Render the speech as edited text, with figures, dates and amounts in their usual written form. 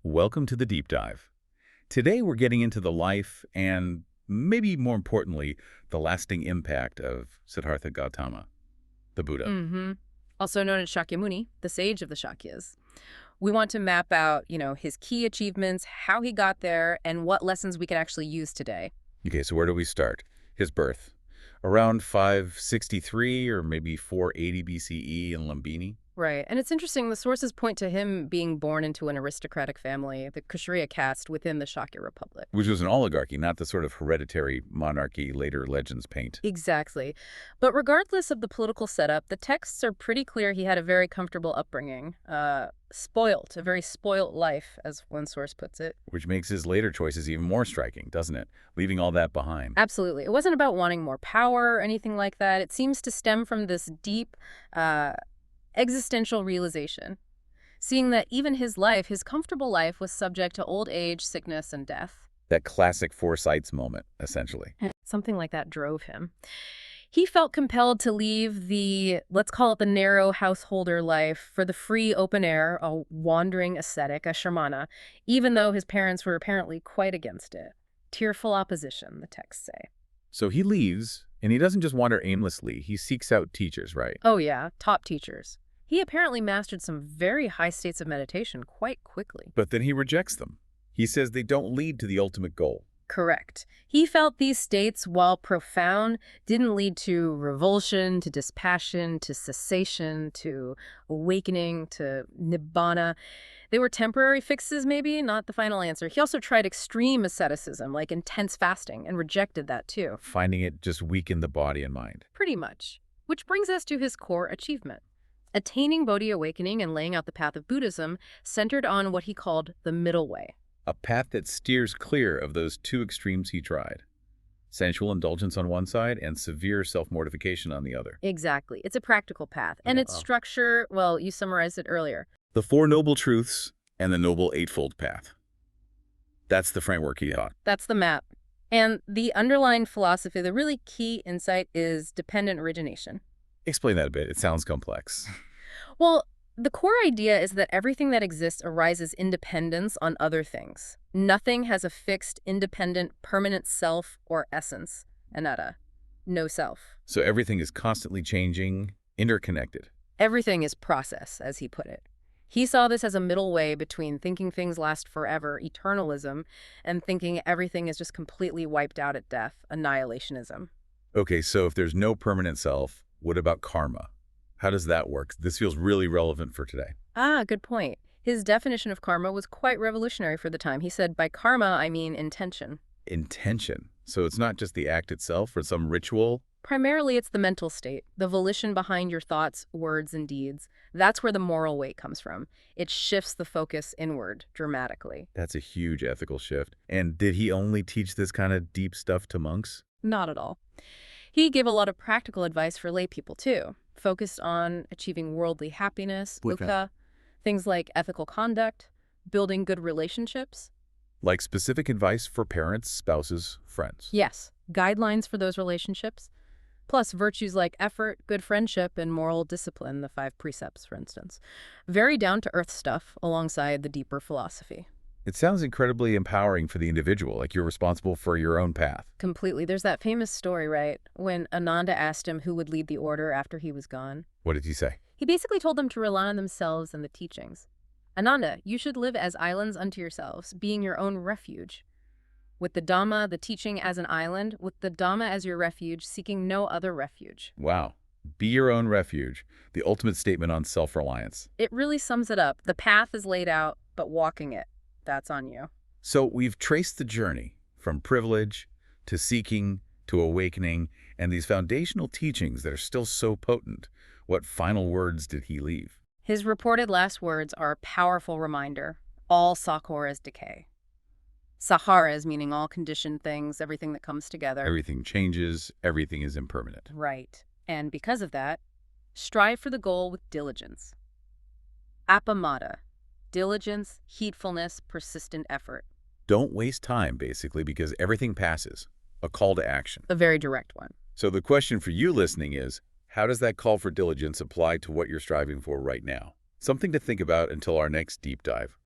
Welcome to the deep dive. Today we're getting into the life and, maybe more importantly, the lasting impact of Siddhartha Gautama, the Buddha. Also known as Shakyamuni, the sage of the Shakyas. We want to map out, his key achievements, how he got there, and what lessons we can actually use today. Okay, so where do we start? His birth. Around 563 or maybe 480 BCE in Lumbini. Right, and it's interesting, the sources point to him being born into an aristocratic family, the Kshatriya caste within the Shakya Republic. Which was an oligarchy, not the sort of hereditary monarchy later legends paint. Exactly. But regardless of the political setup, the texts are pretty clear he had a very comfortable upbringing. A very spoilt life, as one source puts it. Which makes his later choices even more striking, doesn't it? Leaving all that behind. Absolutely. It wasn't about wanting more power or anything like that. It seems to stem from this deep existential realization, seeing that even his comfortable life, was subject to old age, sickness, and death. That classic foresights moment, essentially. Something like that drove him. He felt compelled to leave the, let's call it the narrow householder life, for the free open air, a wandering ascetic, a shamana, even though his parents were apparently quite against it. Tearful opposition, the texts say. So he leaves, and he doesn't just wander aimlessly. He seeks out teachers, right? Oh yeah, top teachers. He apparently mastered some very high states of meditation quite quickly. But then he rejects them. He says they don't lead to the ultimate goal. Correct. He felt these states, while profound, didn't lead to revulsion, to dispassion, to cessation, to awakening, to nibbana. They were temporary fixes, maybe, not the final answer. He also tried extreme asceticism, like intense fasting, and rejected that too. Finding it just weakened the body and mind. Pretty much. Which brings us to his core achievement. Attaining Bodhi awakening and laying out the path of Buddhism centered on what he called the middle way. A path that steers clear of those two extremes he tried. Sensual indulgence on one side and severe self-mortification on the other. Exactly. It's a practical path. And its structure, well, you summarized it earlier. The Four Noble Truths and the Noble Eightfold Path. That's the framework he taught. That's the map. And the underlying philosophy, the really key insight, is dependent origination. Explain that a bit. It sounds complex. Well, the core idea is that everything that exists arises independence on other things. Nothing has a fixed, independent, permanent self or essence. Anatta. No self. So everything is constantly changing, interconnected. Everything is process, as he put it. He saw this as a middle way between thinking things last forever, eternalism, and thinking everything is just completely wiped out at death, annihilationism. Okay, so if there's no permanent self, what about karma? How does that work? This feels really relevant for today. Good point. His definition of karma was quite revolutionary for the time. He said, by karma, I mean intention. Intention. So it's not just the act itself or some ritual? Primarily, it's the mental state, the volition behind your thoughts, words, and deeds. That's where the moral weight comes from. It shifts the focus inward dramatically. That's a huge ethical shift. And did he only teach this kind of deep stuff to monks? Not at all. He gave a lot of practical advice for lay people, too, focused on achieving worldly happiness, dukkha, things like ethical conduct, building good relationships. Like specific advice for parents, spouses, friends. Yes, guidelines for those relationships, plus virtues like effort, good friendship, and moral discipline, the 5 precepts, for instance. Very down-to-earth stuff alongside the deeper philosophy. It sounds incredibly empowering for the individual, like you're responsible for your own path. Completely. There's that famous story, right, when Anatta asked him who would lead the order after he was gone. What did he say? He basically told them to rely on themselves and the teachings. Ananda, you should live as islands unto yourselves, being your own refuge. With the Dhamma, the teaching, as an island, with the Dhamma as your refuge, seeking no other refuge. Wow. Be your own refuge, the ultimate statement on self-reliance. It really sums it up. The path is laid out, but walking it, that's on you. So we've traced the journey from privilege to seeking to awakening and these foundational teachings that are still so potent. What final words did he leave? His reported last words are a powerful reminder. All sakharas decay. Saharas meaning all conditioned things, everything that comes together. Everything changes, everything is impermanent. Right. And because of that, strive for the goal with diligence. Appamada. Diligence, heedfulness, persistent effort. Don't waste time, basically, because everything passes. A call to action. A very direct one. So the question for you listening is, how does that call for diligence apply to what you're striving for right now? Something to think about until our next deep dive.